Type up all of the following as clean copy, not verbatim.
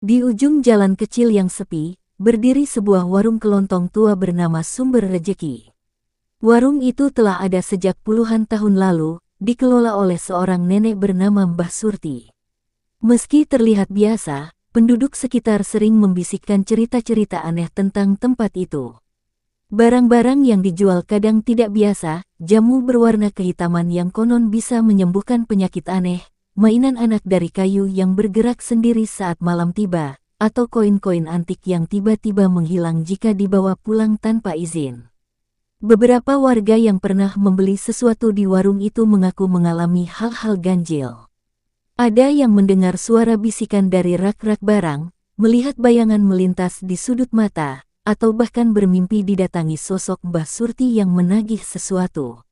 Di ujung jalan kecil yang sepi, berdiri sebuah warung kelontong tua bernama Sumber Rejeki. Warung itu telah ada sejak puluhan tahun lalu, dikelola oleh seorang nenek bernama Mbah Surti. Meski terlihat biasa, penduduk sekitar sering membisikkan cerita-cerita aneh tentang tempat itu. Barang-barang yang dijual kadang tidak biasa, jamu berwarna kehitaman yang konon bisa menyembuhkan penyakit aneh, mainan anak dari kayu yang bergerak sendiri saat malam tiba, atau koin-koin antik yang tiba-tiba menghilang jika dibawa pulang tanpa izin. Beberapa warga yang pernah membeli sesuatu di warung itu mengaku mengalami hal-hal ganjil. Ada yang mendengar suara bisikan dari rak-rak barang, melihat bayangan melintas di sudut mata, atau bahkan bermimpi didatangi sosok Mbah Surti yang menagih sesuatu.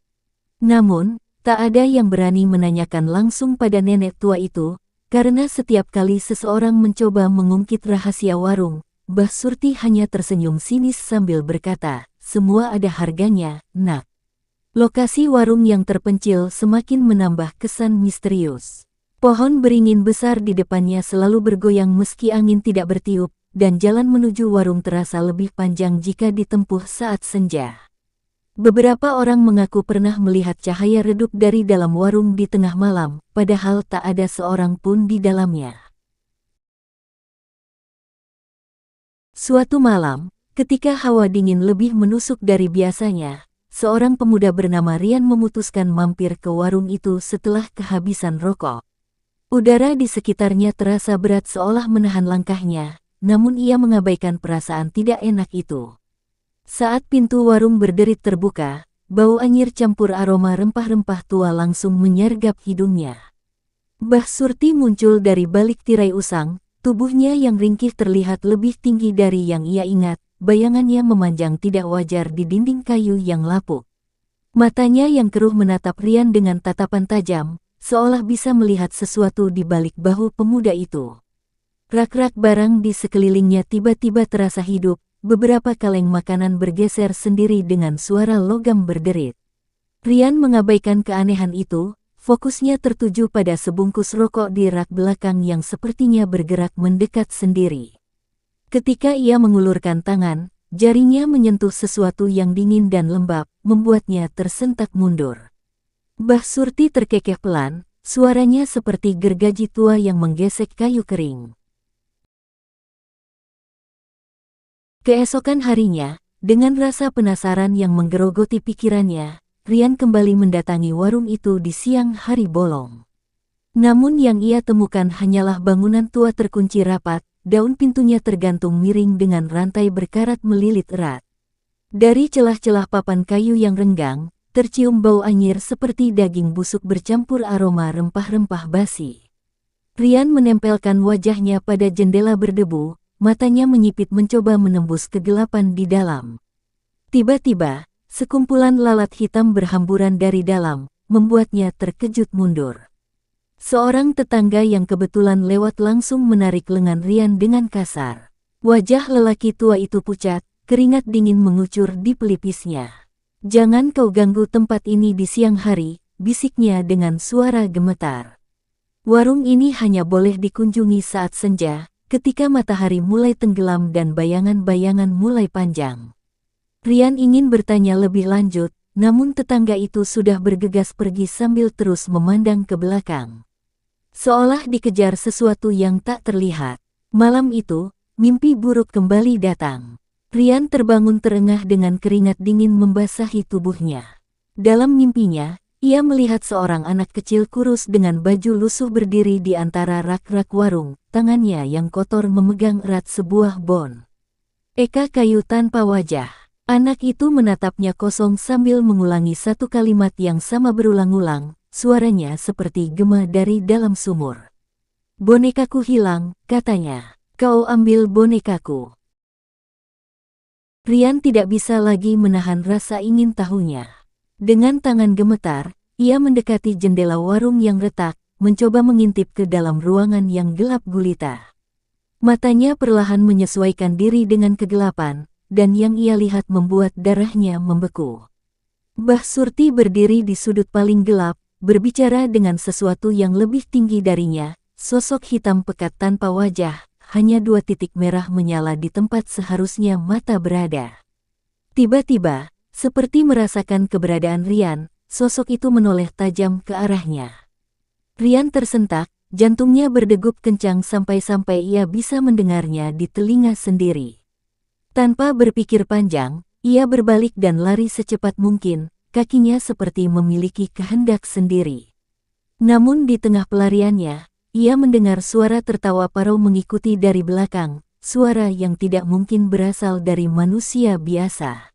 Namun, tak ada yang berani menanyakan langsung pada nenek tua itu, karena setiap kali seseorang mencoba mengungkit rahasia warung, Mbah Surti hanya tersenyum sinis sambil berkata, "Semua ada harganya, nak." Lokasi warung yang terpencil semakin menambah kesan misterius. Pohon beringin besar di depannya selalu bergoyang meski angin tidak bertiup, dan jalan menuju warung terasa lebih panjang jika ditempuh saat senja. Beberapa orang mengaku pernah melihat cahaya redup dari dalam warung di tengah malam, padahal tak ada seorang pun di dalamnya. Suatu malam, ketika hawa dingin lebih menusuk dari biasanya, seorang pemuda bernama Rian memutuskan mampir ke warung itu setelah kehabisan rokok. Udara di sekitarnya terasa berat seolah menahan langkahnya, namun ia mengabaikan perasaan tidak enak itu. Saat pintu warung berderit terbuka, bau anyir campur aroma rempah-rempah tua langsung menyergap hidungnya. Mbah Surti muncul dari balik tirai usang, tubuhnya yang ringkih terlihat lebih tinggi dari yang ia ingat, bayangannya memanjang tidak wajar di dinding kayu yang lapuk. Matanya yang keruh menatap Rian dengan tatapan tajam, seolah bisa melihat sesuatu di balik bahu pemuda itu. Rak-rak barang di sekelilingnya tiba-tiba terasa hidup, beberapa kaleng makanan bergeser sendiri dengan suara logam berderit. Rian mengabaikan keanehan itu, fokusnya tertuju pada sebungkus rokok di rak belakang yang sepertinya bergerak mendekat sendiri. Ketika ia mengulurkan tangan, jarinya menyentuh sesuatu yang dingin dan lembab, membuatnya tersentak mundur. Mbah Surti terkekeh pelan, suaranya seperti gergaji tua yang menggesek kayu kering. Keesokan harinya, dengan rasa penasaran yang menggerogoti pikirannya, Rian kembali mendatangi warung itu di siang hari bolong. Namun yang ia temukan hanyalah bangunan tua terkunci rapat, daun pintunya tergantung miring dengan rantai berkarat melilit erat. Dari celah-celah papan kayu yang renggang, tercium bau anyir seperti daging busuk bercampur aroma rempah-rempah basi. Rian menempelkan wajahnya pada jendela berdebu, matanya menyipit mencoba menembus kegelapan di dalam. Tiba-tiba, sekumpulan lalat hitam berhamburan dari dalam, membuatnya terkejut mundur. Seorang tetangga yang kebetulan lewat langsung menarik lengan Rian dengan kasar. Wajah lelaki tua itu pucat, keringat dingin mengucur di pelipisnya. "Jangan kau ganggu tempat ini di siang hari," bisiknya dengan suara gemetar. Warung ini hanya boleh dikunjungi saat senja, ketika matahari mulai tenggelam dan bayangan-bayangan mulai panjang. Rian ingin bertanya lebih lanjut, namun tetangga itu sudah bergegas pergi sambil terus memandang ke belakang. Seolah dikejar sesuatu yang tak terlihat. Malam itu, mimpi buruk kembali datang. Rian terbangun terengah dengan keringat dingin membasahi tubuhnya. Dalam mimpinya, ia melihat seorang anak kecil kurus dengan baju lusuh berdiri di antara rak-rak warung, tangannya yang kotor memegang erat sebuah bon. Eka kayu tanpa wajah. Anak itu menatapnya kosong sambil mengulangi satu kalimat yang sama berulang-ulang, suaranya seperti gema dari dalam sumur. "Bonekaku hilang," katanya. "Kau ambil bonekaku." Rian tidak bisa lagi menahan rasa ingin tahunya. Dengan tangan gemetar, ia mendekati jendela warung yang retak, mencoba mengintip ke dalam ruangan yang gelap gulita. Matanya perlahan menyesuaikan diri dengan kegelapan, dan yang ia lihat membuat darahnya membeku. Mbah Surti berdiri di sudut paling gelap, berbicara dengan sesuatu yang lebih tinggi darinya, sosok hitam pekat tanpa wajah, hanya 2 titik merah menyala di tempat seharusnya mata berada. Tiba-tiba, seperti merasakan keberadaan Rian, sosok itu menoleh tajam ke arahnya. Rian tersentak, jantungnya berdegup kencang sampai-sampai ia bisa mendengarnya di telinga sendiri. Tanpa berpikir panjang, ia berbalik dan lari secepat mungkin, kakinya seperti memiliki kehendak sendiri. Namun di tengah pelariannya, ia mendengar suara tertawa parau mengikuti dari belakang, suara yang tidak mungkin berasal dari manusia biasa.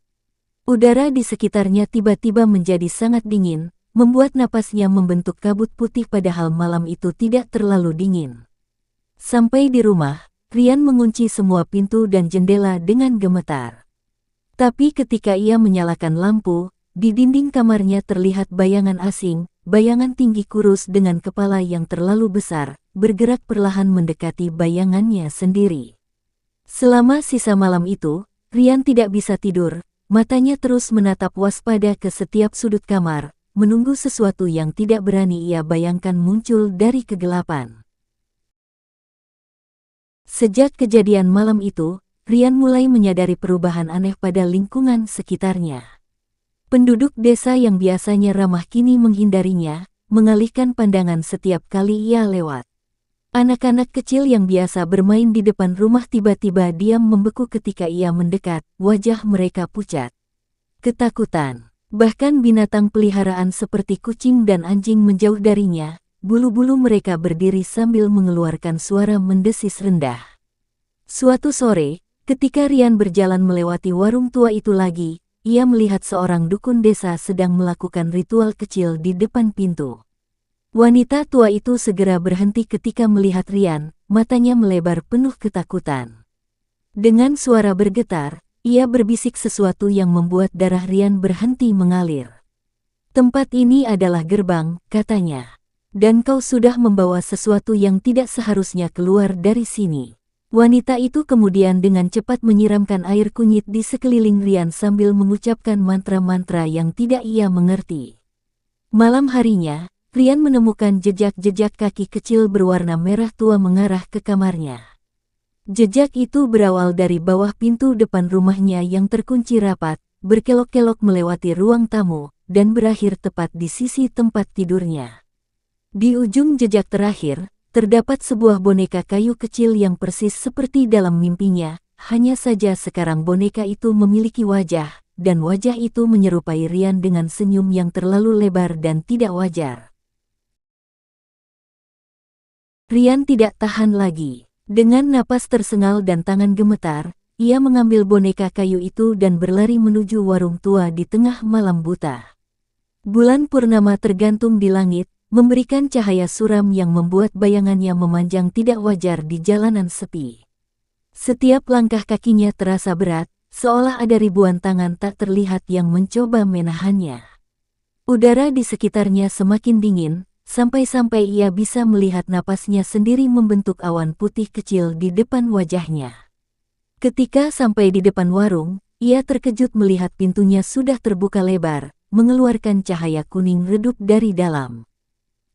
Udara di sekitarnya tiba-tiba menjadi sangat dingin, membuat napasnya membentuk kabut putih padahal malam itu tidak terlalu dingin. Sampai di rumah, Rian mengunci semua pintu dan jendela dengan gemetar. Tapi ketika ia menyalakan lampu, di dinding kamarnya terlihat bayangan asing, bayangan tinggi kurus dengan kepala yang terlalu besar, bergerak perlahan mendekati bayangannya sendiri. Selama sisa malam itu, Rian tidak bisa tidur, matanya terus menatap waspada ke setiap sudut kamar, menunggu sesuatu yang tidak berani ia bayangkan muncul dari kegelapan. Sejak kejadian malam itu, Rian mulai menyadari perubahan aneh pada lingkungan sekitarnya. Penduduk desa yang biasanya ramah kini menghindarinya, mengalihkan pandangan setiap kali ia lewat. Anak-anak kecil yang biasa bermain di depan rumah tiba-tiba diam membeku ketika ia mendekat, wajah mereka pucat. Ketakutan. Bahkan binatang peliharaan seperti kucing dan anjing menjauh darinya, bulu-bulu mereka berdiri sambil mengeluarkan suara mendesis rendah. Suatu sore, ketika Rian berjalan melewati warung tua itu lagi, ia melihat seorang dukun desa sedang melakukan ritual kecil di depan pintu. Wanita tua itu segera berhenti ketika melihat Rian, matanya melebar penuh ketakutan. Dengan suara bergetar, ia berbisik sesuatu yang membuat darah Rian berhenti mengalir. "Tempat ini adalah gerbang," katanya. "Dan kau sudah membawa sesuatu yang tidak seharusnya keluar dari sini." Wanita itu kemudian dengan cepat menyiramkan air kunyit di sekeliling Rian sambil mengucapkan mantra-mantra yang tidak ia mengerti. Malam harinya, Rian menemukan jejak-jejak kaki kecil berwarna merah tua mengarah ke kamarnya. Jejak itu berawal dari bawah pintu depan rumahnya yang terkunci rapat, berkelok-kelok melewati ruang tamu, dan berakhir tepat di sisi tempat tidurnya. Di ujung jejak terakhir, terdapat sebuah boneka kayu kecil yang persis seperti dalam mimpinya, hanya saja sekarang boneka itu memiliki wajah, dan wajah itu menyerupai Rian dengan senyum yang terlalu lebar dan tidak wajar. Rian tidak tahan lagi. Dengan napas tersengal dan tangan gemetar, ia mengambil boneka kayu itu dan berlari menuju warung tua di tengah malam buta. Bulan purnama tergantung di langit, memberikan cahaya suram yang membuat bayangannya memanjang tidak wajar di jalanan sepi. Setiap langkah kakinya terasa berat, seolah ada ribuan tangan tak terlihat yang mencoba menahannya. Udara di sekitarnya semakin dingin, sampai-sampai ia bisa melihat napasnya sendiri membentuk awan putih kecil di depan wajahnya. Ketika sampai di depan warung, ia terkejut melihat pintunya sudah terbuka lebar, mengeluarkan cahaya kuning redup dari dalam.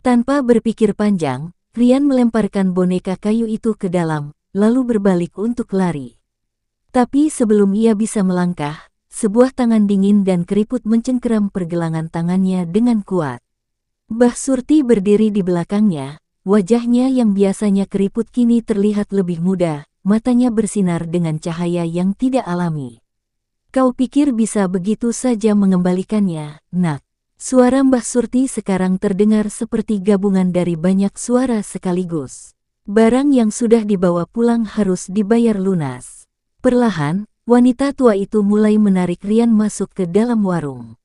Tanpa berpikir panjang, Rian melemparkan boneka kayu itu ke dalam, lalu berbalik untuk lari. Tapi sebelum ia bisa melangkah, sebuah tangan dingin dan keriput mencengkeram pergelangan tangannya dengan kuat. Mbah Surti berdiri di belakangnya, wajahnya yang biasanya keriput kini terlihat lebih muda, matanya bersinar dengan cahaya yang tidak alami. "Kau pikir bisa begitu saja mengembalikannya, Nak?" Suara Mbah Surti sekarang terdengar seperti gabungan dari banyak suara sekaligus. Barang yang sudah dibawa pulang harus dibayar lunas. Perlahan, wanita tua itu mulai menarik Rian masuk ke dalam warung.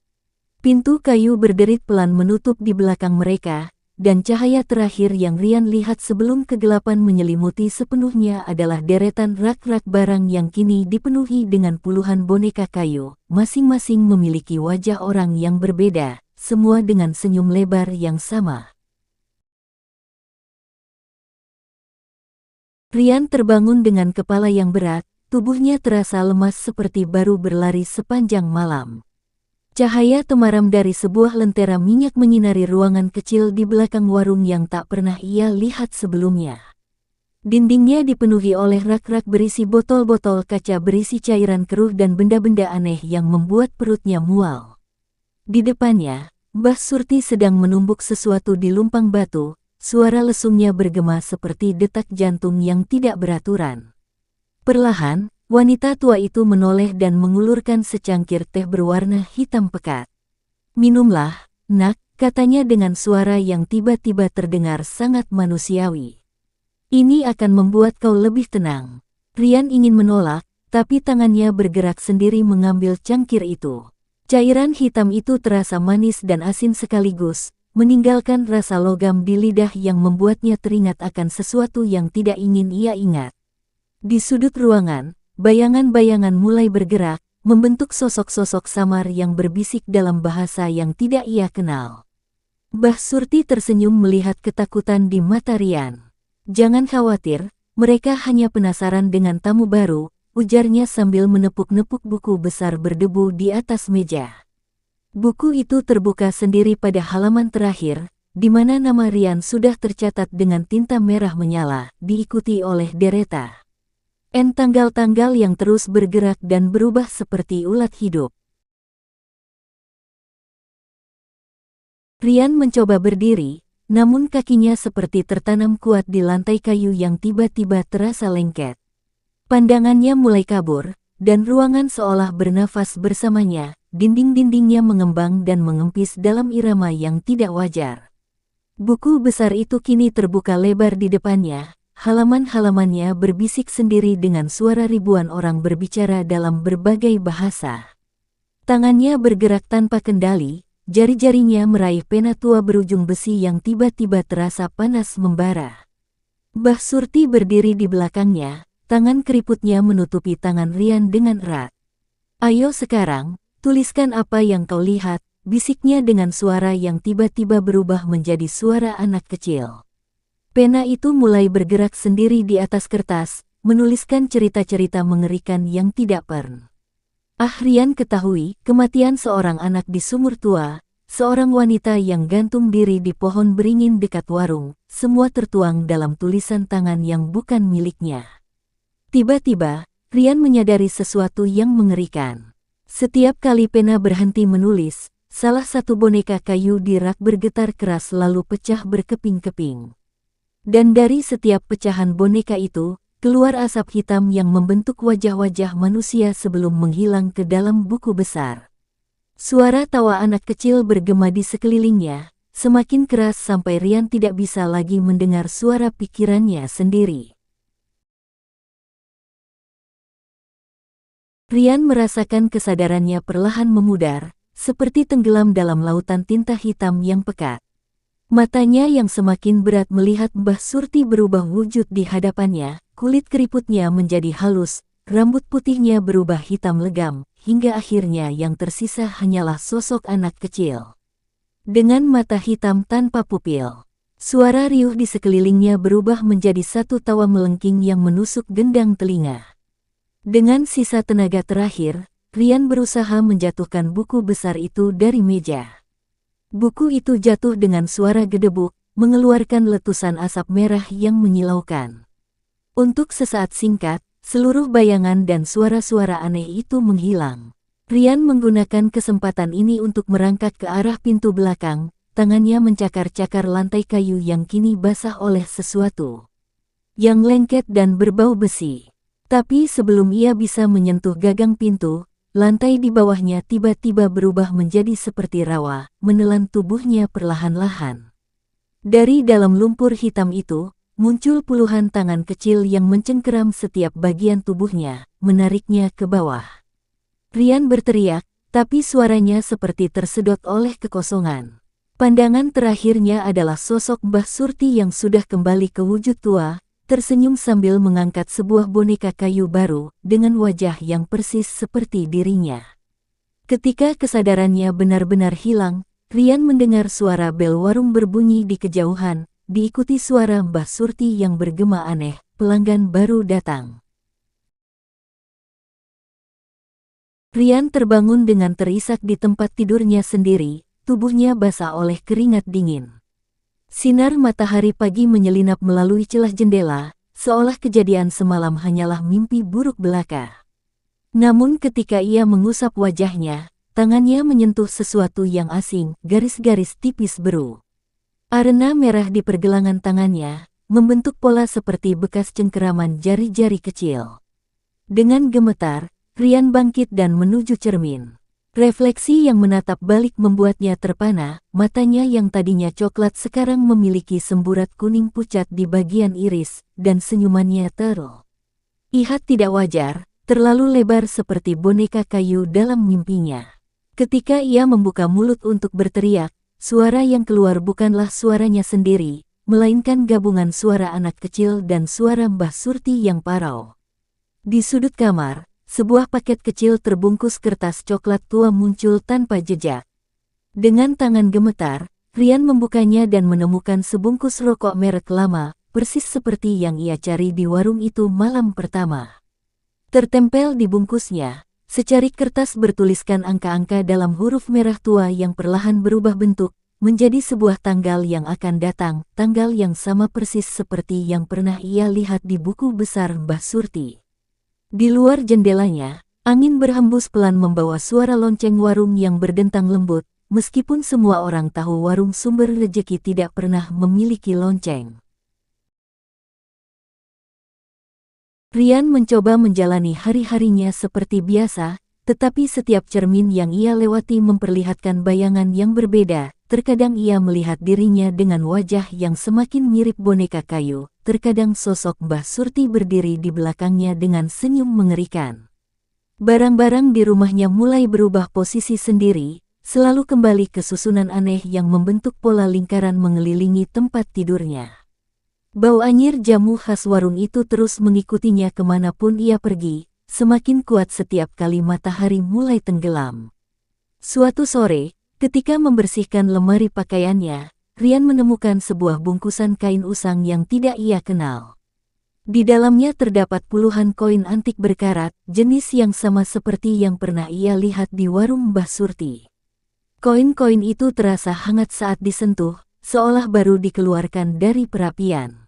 Pintu kayu berderit pelan menutup di belakang mereka, dan cahaya terakhir yang Rian lihat sebelum kegelapan menyelimuti sepenuhnya adalah deretan rak-rak barang yang kini dipenuhi dengan puluhan boneka kayu, masing-masing memiliki wajah orang yang berbeda, semua dengan senyum lebar yang sama. Rian terbangun dengan kepala yang berat, tubuhnya terasa lemas seperti baru berlari sepanjang malam. Cahaya temaram dari sebuah lentera minyak menyinari ruangan kecil di belakang warung yang tak pernah ia lihat sebelumnya. Dindingnya dipenuhi oleh rak-rak berisi botol-botol kaca berisi cairan keruh dan benda-benda aneh yang membuat perutnya mual. Di depannya, Mbah Surti sedang menumbuk sesuatu di lumpang batu, suara lesungnya bergema seperti detak jantung yang tidak beraturan. Perlahan, wanita tua itu menoleh dan mengulurkan secangkir teh berwarna hitam pekat. "Minumlah, nak," katanya dengan suara yang tiba-tiba terdengar sangat manusiawi. "Ini akan membuat kau lebih tenang." Rian ingin menolak, tapi tangannya bergerak sendiri mengambil cangkir itu. Cairan hitam itu terasa manis dan asin sekaligus, meninggalkan rasa logam di lidah yang membuatnya teringat akan sesuatu yang tidak ingin ia ingat. Di sudut ruangan, bayangan-bayangan mulai bergerak, membentuk sosok-sosok samar yang berbisik dalam bahasa yang tidak ia kenal. Mbah Surti tersenyum melihat ketakutan di mata Rian. "Jangan khawatir, mereka hanya penasaran dengan tamu baru," ujarnya sambil menepuk-nepuk buku besar berdebu di atas meja. Buku itu terbuka sendiri pada halaman terakhir, di mana nama Rian sudah tercatat dengan tinta merah menyala, diikuti oleh dereta tanggal-tanggal yang terus bergerak dan berubah seperti ulat hidup. Rian mencoba berdiri, namun kakinya seperti tertanam kuat di lantai kayu yang tiba-tiba terasa lengket. Pandangannya mulai kabur, dan ruangan seolah bernafas bersamanya, dinding-dindingnya mengembang dan mengempis dalam irama yang tidak wajar. Buku besar itu kini terbuka lebar di depannya, halaman-halamannya berbisik sendiri dengan suara ribuan orang berbicara dalam berbagai bahasa. Tangannya bergerak tanpa kendali, jari-jarinya meraih pena tua berujung besi yang tiba-tiba terasa panas membara. Mbah Surti berdiri di belakangnya, tangan keriputnya menutupi tangan Rian dengan erat. "Ayo sekarang, tuliskan apa yang kau lihat," bisiknya dengan suara yang tiba-tiba berubah menjadi suara anak kecil. Pena itu mulai bergerak sendiri di atas kertas, menuliskan cerita-cerita mengerikan yang tidak pernah Rian ketahui, kematian seorang anak di sumur tua, seorang wanita yang gantung diri di pohon beringin dekat warung, semua tertuang dalam tulisan tangan yang bukan miliknya. Tiba-tiba, Rian menyadari sesuatu yang mengerikan. Setiap kali pena berhenti menulis, salah satu boneka kayu di rak bergetar keras lalu pecah berkeping-keping. Dan dari setiap pecahan boneka itu, keluar asap hitam yang membentuk wajah-wajah manusia sebelum menghilang ke dalam buku besar. Suara tawa anak kecil bergema di sekelilingnya, semakin keras sampai Rian tidak bisa lagi mendengar suara pikirannya sendiri. Rian merasakan kesadarannya perlahan memudar, seperti tenggelam dalam lautan tinta hitam yang pekat. Matanya yang semakin berat melihat Mbah Surti berubah wujud di hadapannya, kulit keriputnya menjadi halus, rambut putihnya berubah hitam legam, hingga akhirnya yang tersisa hanyalah sosok anak kecil. Dengan mata hitam tanpa pupil, suara riuh di sekelilingnya berubah menjadi satu tawa melengking yang menusuk gendang telinga. Dengan sisa tenaga terakhir, Rian berusaha menjatuhkan buku besar itu dari meja. Buku itu jatuh dengan suara gedebuk, mengeluarkan letusan asap merah yang menyilaukan. Untuk sesaat singkat, seluruh bayangan dan suara-suara aneh itu menghilang. Rian menggunakan kesempatan ini untuk merangkak ke arah pintu belakang, tangannya mencakar-cakar lantai kayu yang kini basah oleh sesuatu yang lengket dan berbau besi. Tapi sebelum ia bisa menyentuh gagang pintu, lantai di bawahnya tiba-tiba berubah menjadi seperti rawa, menelan tubuhnya perlahan-lahan. Dari dalam lumpur hitam itu, muncul puluhan tangan kecil yang mencengkeram setiap bagian tubuhnya, menariknya ke bawah. Rian berteriak, tapi suaranya seperti tersedot oleh kekosongan. Pandangan terakhirnya adalah sosok Mbah Surti yang sudah kembali ke wujud tua, tersenyum sambil mengangkat sebuah boneka kayu baru, dengan wajah yang persis seperti dirinya. Ketika kesadarannya benar-benar hilang, Rian mendengar suara bel warung berbunyi di kejauhan, diikuti suara Mbah Surti yang bergema aneh, pelanggan baru datang. Rian terbangun dengan terisak di tempat tidurnya sendiri, tubuhnya basah oleh keringat dingin. Sinar matahari pagi menyelinap melalui celah jendela, seolah kejadian semalam hanyalah mimpi buruk belaka. Namun ketika ia mengusap wajahnya, tangannya menyentuh sesuatu yang asing, garis-garis tipis biru. Arena merah di pergelangan tangannya, membentuk pola seperti bekas cengkeraman jari-jari kecil. Dengan gemetar, Rian bangkit dan menuju cermin. Refleksi yang menatap balik membuatnya terpana, matanya yang tadinya coklat sekarang memiliki semburat kuning pucat di bagian iris, dan senyumannya terlihat tidak wajar, terlalu lebar seperti boneka kayu dalam mimpinya. Ketika ia membuka mulut untuk berteriak, suara yang keluar bukanlah suaranya sendiri, melainkan gabungan suara anak kecil dan suara Mbah Surti yang parau. Di sudut kamar, sebuah paket kecil terbungkus kertas coklat tua muncul tanpa jejak. Dengan tangan gemetar, Rian membukanya dan menemukan sebungkus rokok merek lama, persis seperti yang ia cari di warung itu malam pertama. Tertempel di bungkusnya, secarik kertas bertuliskan angka-angka dalam huruf merah tua yang perlahan berubah bentuk, menjadi sebuah tanggal yang akan datang, tanggal yang sama persis seperti yang pernah ia lihat di buku besar Mbah Surti. Di luar jendelanya, angin berhembus pelan membawa suara lonceng warung yang berdentang lembut, meskipun semua orang tahu warung sumber rejeki tidak pernah memiliki lonceng. Rian mencoba menjalani hari-harinya seperti biasa, tetapi setiap cermin yang ia lewati memperlihatkan bayangan yang berbeda. Terkadang ia melihat dirinya dengan wajah yang semakin mirip boneka kayu, terkadang sosok Mbah Surti berdiri di belakangnya dengan senyum mengerikan. Barang-barang di rumahnya mulai berubah posisi sendiri, selalu kembali ke susunan aneh yang membentuk pola lingkaran mengelilingi tempat tidurnya. Bau anyir jamu khas warung itu terus mengikutinya kemanapun ia pergi, semakin kuat setiap kali matahari mulai tenggelam. Suatu sore, ketika membersihkan lemari pakaiannya, Rian menemukan sebuah bungkusan kain usang yang tidak ia kenal. Di dalamnya terdapat puluhan koin antik berkarat, jenis yang sama seperti yang pernah ia lihat di warung Mbah Surti. Koin-koin itu terasa hangat saat disentuh, seolah baru dikeluarkan dari perapian.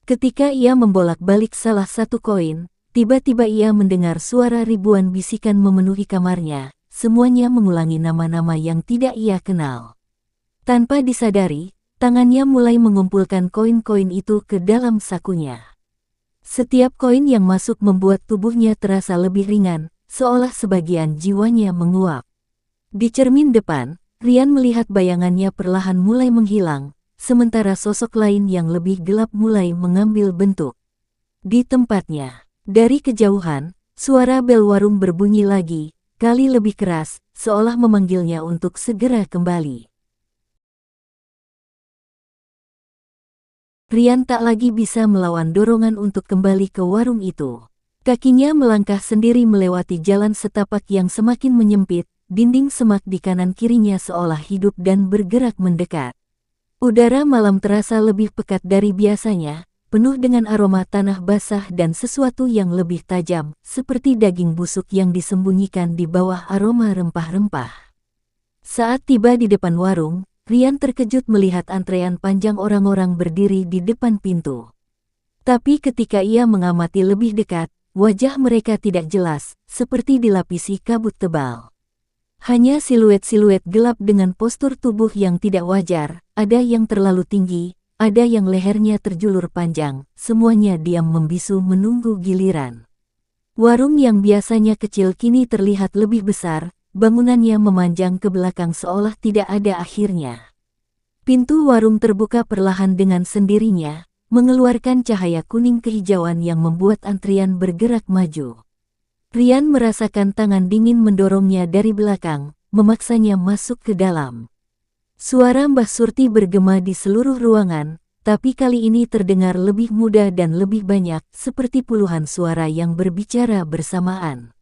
Ketika ia membolak-balik salah satu koin, tiba-tiba ia mendengar suara ribuan bisikan memenuhi kamarnya. Semuanya mengulangi nama-nama yang tidak ia kenal. Tanpa disadari, tangannya mulai mengumpulkan koin-koin itu ke dalam sakunya. Setiap koin yang masuk membuat tubuhnya terasa lebih ringan, seolah sebagian jiwanya menguap. Di cermin depan, Rian melihat bayangannya perlahan mulai menghilang, sementara sosok lain yang lebih gelap mulai mengambil bentuk. Di tempatnya, dari kejauhan, suara bel warung berbunyi lagi, kali lebih keras, seolah memanggilnya untuk segera kembali. Rian tak lagi bisa melawan dorongan untuk kembali ke warung itu. Kakinya melangkah sendiri melewati jalan setapak yang semakin menyempit, dinding semak di kanan kirinya seolah hidup dan bergerak mendekat. Udara malam terasa lebih pekat dari biasanya, penuh dengan aroma tanah basah dan sesuatu yang lebih tajam, seperti daging busuk yang disembunyikan di bawah aroma rempah-rempah. Saat tiba di depan warung, Rian terkejut melihat antrean panjang orang-orang berdiri di depan pintu. Tapi ketika ia mengamati lebih dekat, wajah mereka tidak jelas, seperti dilapisi kabut tebal. Hanya siluet-siluet gelap dengan postur tubuh yang tidak wajar, ada yang terlalu tinggi, ada yang lehernya terjulur panjang, semuanya diam membisu menunggu giliran. Warung yang biasanya kecil kini terlihat lebih besar, bangunannya memanjang ke belakang seolah tidak ada akhirnya. Pintu warung terbuka perlahan dengan sendirinya, mengeluarkan cahaya kuning kehijauan yang membuat antrian bergerak maju. Rian merasakan tangan dingin mendorongnya dari belakang, memaksanya masuk ke dalam. Suara Mbah Surti bergema di seluruh ruangan, tapi kali ini terdengar lebih mudah dan lebih banyak, seperti puluhan suara yang berbicara bersamaan.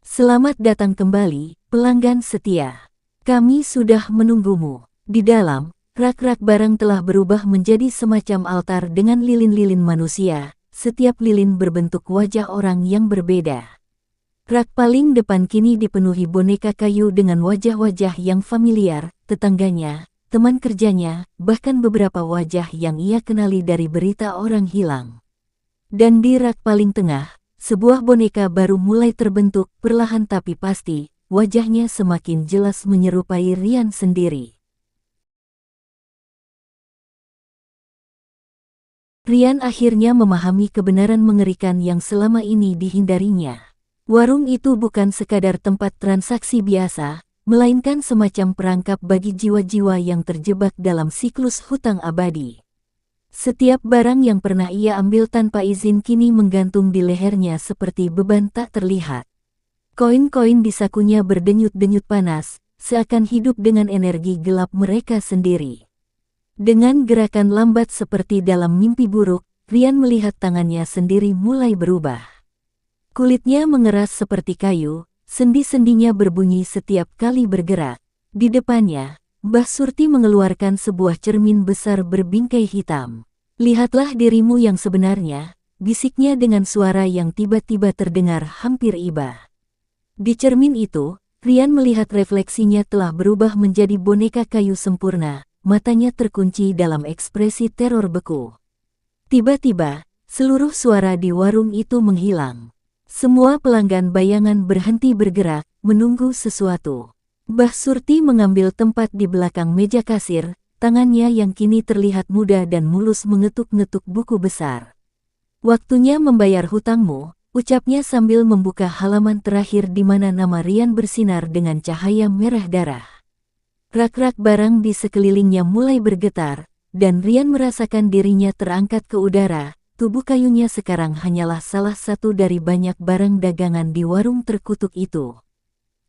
Selamat datang kembali, pelanggan setia. Kami sudah menunggumu. Di dalam, rak-rak barang telah berubah menjadi semacam altar dengan lilin-lilin manusia, setiap lilin berbentuk wajah orang yang berbeda. Rak paling depan kini dipenuhi boneka kayu dengan wajah-wajah yang familiar, tetangganya, teman kerjanya, bahkan beberapa wajah yang ia kenali dari berita orang hilang. Dan di rak paling tengah, sebuah boneka baru mulai terbentuk, perlahan tapi pasti, wajahnya semakin jelas menyerupai Rian sendiri. Rian akhirnya memahami kebenaran mengerikan yang selama ini dihindarinya. Warung itu bukan sekadar tempat transaksi biasa, melainkan semacam perangkap bagi jiwa-jiwa yang terjebak dalam siklus hutang abadi. Setiap barang yang pernah ia ambil tanpa izin kini menggantung di lehernya seperti beban tak terlihat. Koin-koin di sakunya berdenyut-denyut panas, seakan hidup dengan energi gelap mereka sendiri. Dengan gerakan lambat seperti dalam mimpi buruk, Rian melihat tangannya sendiri mulai berubah. Kulitnya mengeras seperti kayu, sendi-sendinya berbunyi setiap kali bergerak. Di depannya, Mbah Surti mengeluarkan sebuah cermin besar berbingkai hitam. "Lihatlah dirimu yang sebenarnya," bisiknya dengan suara yang tiba-tiba terdengar hampir iba. Di cermin itu, Rian melihat refleksinya telah berubah menjadi boneka kayu sempurna. Matanya terkunci dalam ekspresi teror beku. Tiba-tiba, seluruh suara di warung itu menghilang. Semua pelanggan bayangan berhenti bergerak, menunggu sesuatu. Mbah Surti mengambil tempat di belakang meja kasir, tangannya yang kini terlihat muda dan mulus mengetuk-ngetuk buku besar. "Waktunya membayar hutangmu," ucapnya sambil membuka halaman terakhir di mana nama Rian bersinar dengan cahaya merah darah. Rak-rak barang di sekelilingnya mulai bergetar, dan Rian merasakan dirinya terangkat ke udara. Tubuh kayunya sekarang hanyalah salah satu dari banyak barang dagangan di warung terkutuk itu.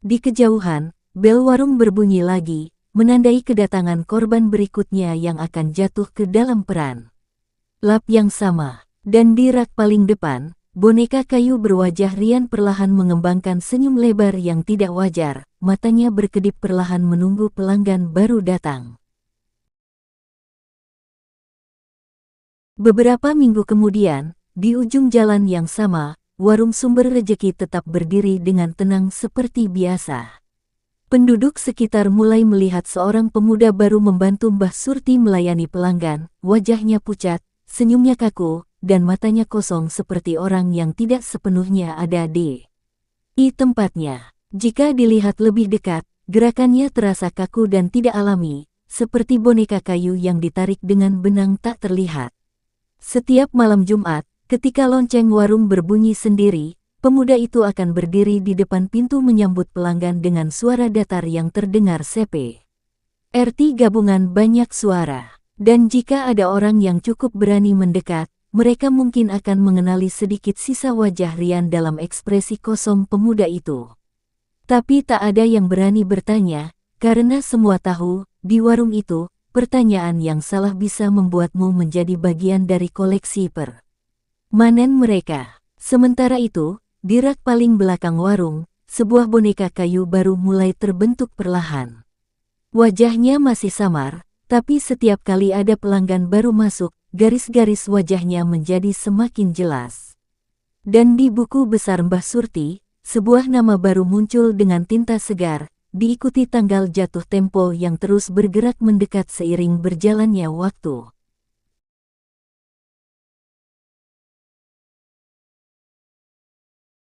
Di kejauhan, bel warung berbunyi lagi, menandai kedatangan korban berikutnya yang akan jatuh ke dalam peran lap yang sama. Dan di rak paling depan, boneka kayu berwajah Rian perlahan mengembangkan senyum lebar yang tidak wajar, matanya berkedip perlahan menunggu pelanggan baru datang. Beberapa minggu kemudian, di ujung jalan yang sama, warung Sumber Rejeki tetap berdiri dengan tenang seperti biasa. Penduduk sekitar mulai melihat seorang pemuda baru membantu Mbah Surti melayani pelanggan, wajahnya pucat, senyumnya kaku, dan matanya kosong seperti orang yang tidak sepenuhnya ada di tempatnya. Jika dilihat lebih dekat, gerakannya terasa kaku dan tidak alami, seperti boneka kayu yang ditarik dengan benang tak terlihat. Setiap malam Jumat, ketika lonceng warung berbunyi sendiri, pemuda itu akan berdiri di depan pintu menyambut pelanggan dengan suara datar yang terdengar seperti gabungan banyak suara. Dan jika ada orang yang cukup berani mendekat, mereka mungkin akan mengenali sedikit sisa wajah Rian dalam ekspresi kosong pemuda itu. Tapi tak ada yang berani bertanya, karena semua tahu, di warung itu, pertanyaan yang salah bisa membuatmu menjadi bagian dari koleksi permanen mereka. Sementara itu, di rak paling belakang warung, sebuah boneka kayu baru mulai terbentuk perlahan. Wajahnya masih samar, tapi setiap kali ada pelanggan baru masuk, garis-garis wajahnya menjadi semakin jelas. Dan di buku besar Mbah Surti, sebuah nama baru muncul dengan tinta segar, diikuti tanggal jatuh tempo yang terus bergerak mendekat seiring berjalannya waktu.